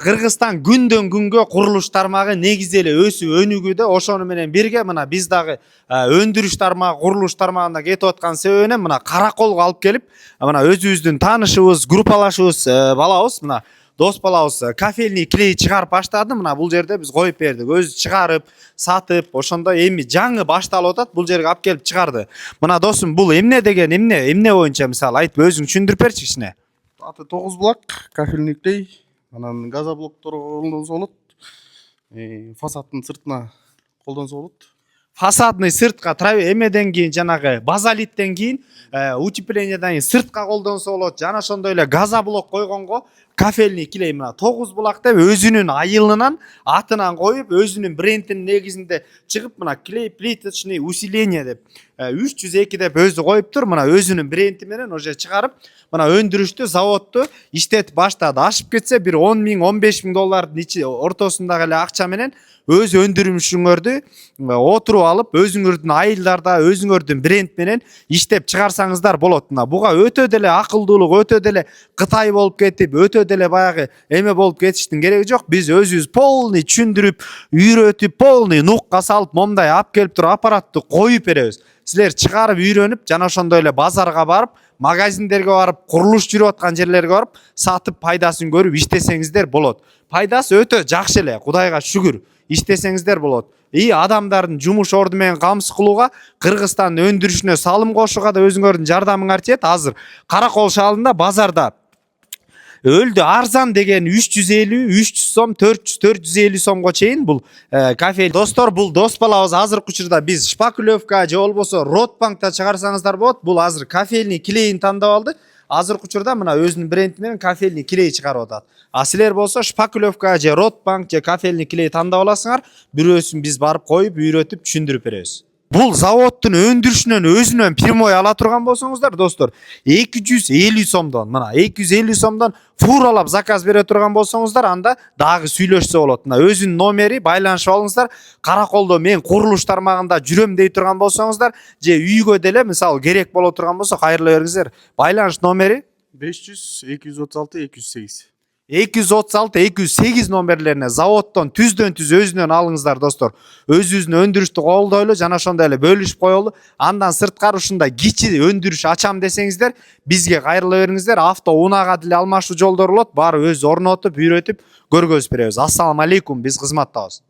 Кыргызстан күндөн күнгө курулуш тармагы негизи эле өсүп өнүгүүдө. Ошону менен бирге мына биз дагы өндүрүш тармагы, курулуш тармагында кетип аткан себебинен мына Караколго алып келип, мына өзүбүздүн таанышыбыз, группалашыбыз балабыз, мына дос балабыз кофейный клей чыгарып баштады. Мына бул жерде биз коюп бердик. Өзү чыгарып, сатып, ошондо эми жаңы башталып атат. Бул жерге алып келип чыгарды. Мына досум, бул эмне деген, эмне боюнча мисалы айтып өзүң түшүндүрүп берчи кичине. Аты 9 булак, кофейный клей. Анан газоблокторго колдонсо болот. Фасадтын сыртына колдонсо болот. Фасадный сыртка эмеден кийин жанагы базалиттен кийин утеплениядан кийин сыртка колдонсо болот. Жана ошондой эле газоблок койгонго кофейный клей мына 9 булак деп өзүнүн айылынан, атынан коюп, өзүнүн брендинин негизинде чыгып, мына клей плиточный усиление деп 302 деп өзү коюптур. Мына өзүнүн бренди менен уже чыгарып, мына өндүрүштү, заводду иштетип баштады. Ашып кетсе бир 10 миң, 15 миң доллардын ортосундагы эле акча менен өз өндүрүшүңөрдү отуруп алып, өзүңөрдүн айылдарда өзүңөрдүн бренд менен иштеп чыгарсаңыздар болот. Мына буга өтө деле акылдуулук, өтө деле Кытай болуп кетип, өтө деле баягы эме болуп кетиштин кереги жок. Биз өзүбүз полный түшүндүрүп, үйрөтүп, полный нукка салып, момундай алып келип туруп аппаратты коюп беребиз. Силер чыгарып үйрөнүп, жана ошондой эле базарга барып, магазиндерге барып, курулуш жүрүп аткан жерлерге барып, сатып пайдасын көрүп иштесеңиздер болот. Пайдасы өтө жакшы эле, Кудайга шүгүр. Иштесеңиздер болот. Адамдардын жумуш орду менен камсыз кылууга, Кыргызстандын өндүрүшүнө салым кошууга да өзүңөрдүн жардамыңар тиет. Азыр Каракол шаарында базарда өлдү арзан деген 350, 300 сом, 400, 450 сомго чейин бул кофе. Достор, бул дос балабыз азыркы учурда биз Шпаклевка же болбосо Ротбанкта чыгарсаңыздар болот. Бул азыр кофейный клейин тандап алды. Азыркы учурда мына өзүнүн бренди менен кофейный клей чыгарып атат. А силер болсо Шпаклевка же Ротбанк же кофейный клей тандап аласыңар. Бирөөсүн биз барып коюп, үйрөтүп, түшүндүрүп беребиз. Бул заводдун өндүрүшүнөн өзүнөн прямой ала турган болсоңуздар, достор, 250 сомдон, мына 250 сомдон фуралап заказ бере турган болсоңуздар, анда дагы сүйлөшсө болот. Мына өзүнүн номери, байланышып алыңыздар. Караколдо мен курулуш тармагында жүрөм дей турган болсоңуздар, же үйгө деле мисалы керек боло турган болсо, кайрыла бериңиздер. Байланыш номери 500 236 208. 236-208 номерлерине заводдон түздөн түз өзүнөн алыңыздар, достор. Өзүбүздүн өндүрүштү колдойлу, жана ошондой эле бөлүшүп коелу. Андан сырткары ушундай кичи өндүрүш ачам десеңиздер, бизге кайрыла бериңиздер. Авто унаага деле алмашуу жолдору болот. Баары өзү орнотуп, үйрөтүп көргөзүп беребиз. Ассаламу алейкум, биз кызматтабыз.